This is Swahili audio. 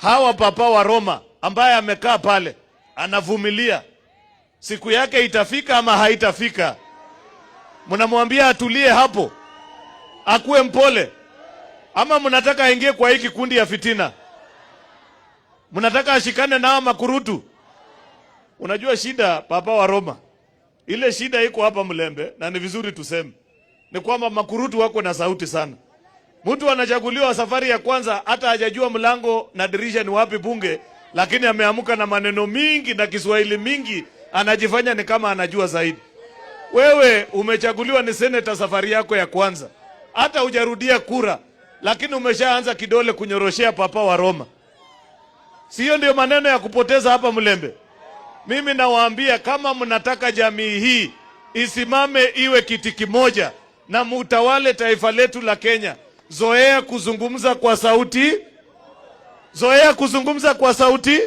hawa papa wa Roma ambaye amekaa pale anavumilia, siku yake itafika ama haitafika? Mnamwambia atulie hapo akuwe mpole, ama mnataka aingie kwa hiki kundi ya fitina? Mnataka ashikane na makurutu? Unajua shida papa wa Roma, ile shida iko hapa Mlembe, na ni vizuri tuseme, ni kwamba makurutu wako na sauti sana. Mtu anachaguliwa safari ya kwanza hata hajajua mlango na dirisha ni wapi bunge, lakini ameamuka na maneno mingi na Kiswahili mingi, anajifanya ni kama anajua zaidi. Wewe umechaguliwa ni seneta safari yako ya kwanza, hata hujarudia kura, lakini umeshaanza kidole kunyoroshea papa wa Roma. Sio ndio maneno ya kupoteza hapa Mlembe? Mimi nawaambia, kama mnataka jamii hii isimame iwe kiti kimoja na mutawale taifa letu la Kenya, zoea kuzungumza kwa sauti. Zoea kuzungumza kwa sauti.